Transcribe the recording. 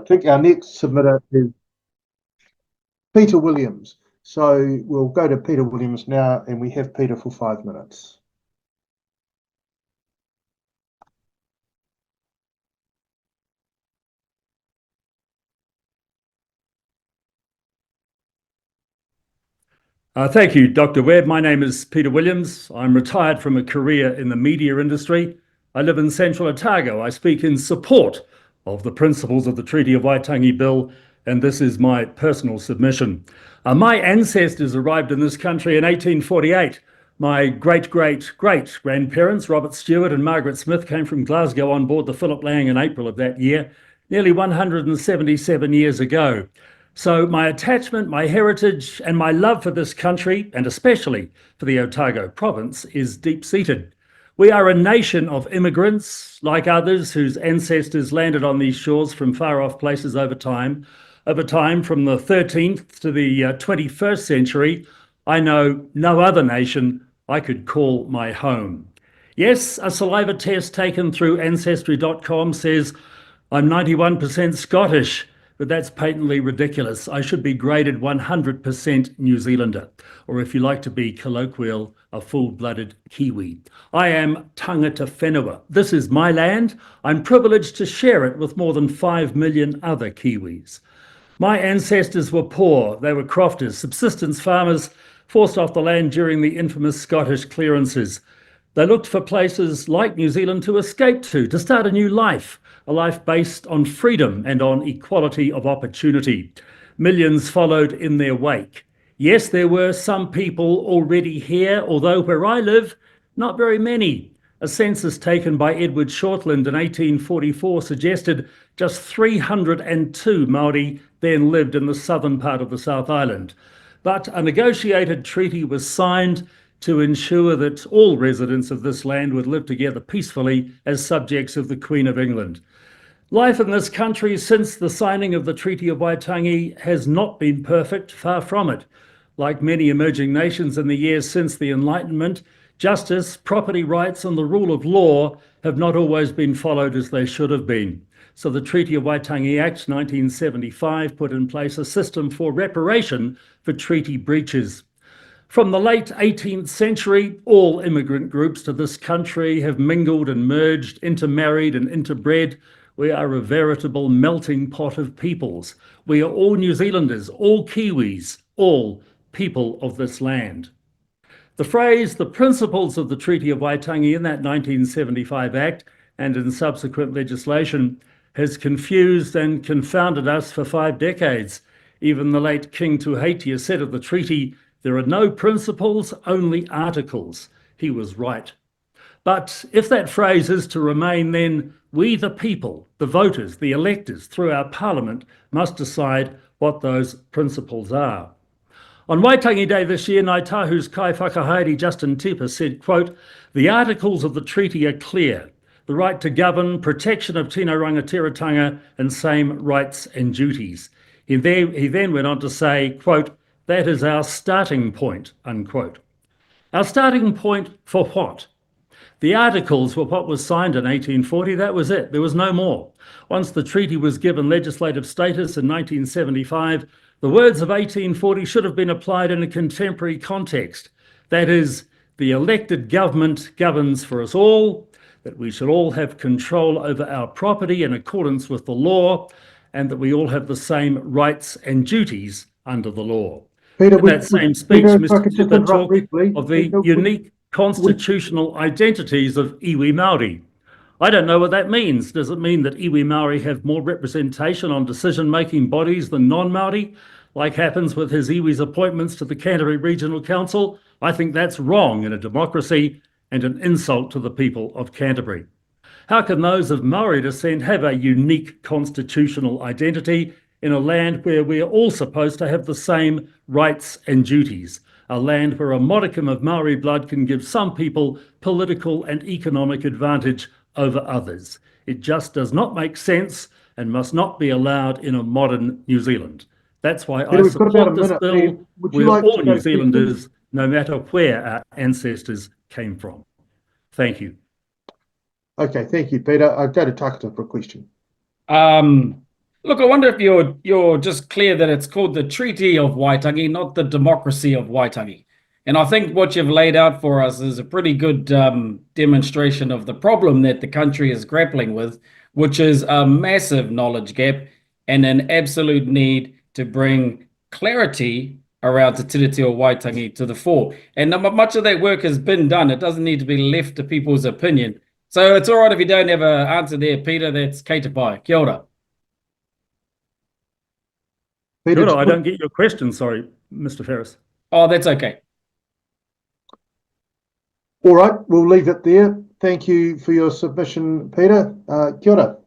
think our next submitter is Peter Williams. So we'll go to Peter Williams now, and we have Peter for 5 minutes. Thank you, Dr. Webb. My name is Peter Williams. I'm retired from a career in the media industry. I live in central Otago. I speak in support of the principles of the Treaty of Waitangi Bill, and this is my personal submission. My ancestors arrived in this country in 1848. My great-great-great-grandparents, Robert Stewart and Margaret Smith, came from Glasgow on board the Philip Lang in April of that year, nearly 177 years ago. So my attachment, my heritage, and my love for this country, and especially for the Otago province, is deep-seated. We are a nation of immigrants, like others whose ancestors landed on these shores from far-off places over time. Over time, from the 13th to the 21st century, I know no other nation I could call my home. Yes, a saliva test taken through Ancestry.com says I'm 91% Scottish, but that's patently ridiculous. I should be graded 100% New Zealander, or if you like to be colloquial, a full-blooded Kiwi. I am tangata whenua. This is my land. I'm privileged to share it with more than 5 million other Kiwis. My ancestors were poor. They were crofters, subsistence farmers, forced off the land during the infamous Scottish clearances. They looked for places like New Zealand to escape to start a new life, a life based on freedom and on equality of opportunity. Millions followed in their wake. Yes, there were some people already here, although where I live, not very many. A census taken by Edward Shortland in 1844 suggested just 302 Māori then lived in the southern part of the South Island. But a negotiated treaty was signed to ensure that all residents of this land would live together peacefully as subjects of the Queen of England. Life in this country since the signing of the Treaty of Waitangi has not been perfect, far from it. Like many emerging nations in the years since the Enlightenment, justice, property rights and the rule of law have not always been followed as they should have been. So the Treaty of Waitangi Act 1975 put in place a system for reparation for treaty breaches. From the late 18th century, all immigrant groups to this country have mingled and merged, intermarried and interbred. We are a veritable melting pot of peoples. We are all New Zealanders, all Kiwis, all people of this land. The phrase, the principles of the Treaty of Waitangi in that 1975 Act and in subsequent legislation has confused and confounded us for 5 decades. Even the late King Tuheitia said of the treaty, there are no principles, only articles. He was right. But if that phrase is to remain, then we the people, the voters, the electors through our parliament must decide what those principles are. On Waitangi Day this year, Ngāi Tahu's Kai Whakahaere Justin Tipa said, quote, "The articles of the treaty are clear. The right to govern, protection of tino rangatiratanga and same rights and duties." He then went on to say, quote, "That is our starting point," unquote. Our starting point for what? The articles were what was signed in 1840, that was it, there was no more. Once the treaty was given legislative status in 1975, the words of 1840 should have been applied in a contemporary context. That is, the elected government governs for us all, that we should all have control over our property in accordance with the law, and that we all have the same rights and duties under the law. Peter, in that same speech, Mr. Tipa talked briefly, of the unique constitutional identities of iwi Māori. I don't know what that means. Does it mean that iwi Māori have more representation on decision-making bodies than non-Māori, like happens with his iwi's appointments to the Canterbury Regional Council? I think that's wrong in a democracy and an insult to the people of Canterbury. How can those of Maori descent have a unique constitutional identity in a land where we are all supposed to have the same rights and duties? A land where a modicum of Maori blood can give some people political and economic advantage over others. It just does not make sense and must not be allowed in a modern New Zealand. That's why I support this bill. We are all New Zealanders, no matter where our ancestors came from. Thank you. Okay, thank you, Peter. I'll go to Takata for a question. Look, I wonder if you're just clear that it's called the Treaty of Waitangi, not the Democracy of Waitangi. And I think what you've laid out for us is a pretty good demonstration of the problem that the country is grappling with, which is a massive knowledge gap and an absolute need to bring clarity around Te Tiriti o Waitangi to the fore. And much of that work has been done. It doesn't need to be left to people's opinion. So it's all right if you don't have an answer there, Peter. That's kei te pai. Kia ora. Peter, I don't get your question, sorry, Mr. Ferris. Oh, that's okay. all right, we'll leave it there. Thank you for your submission, Peter. Kia ora.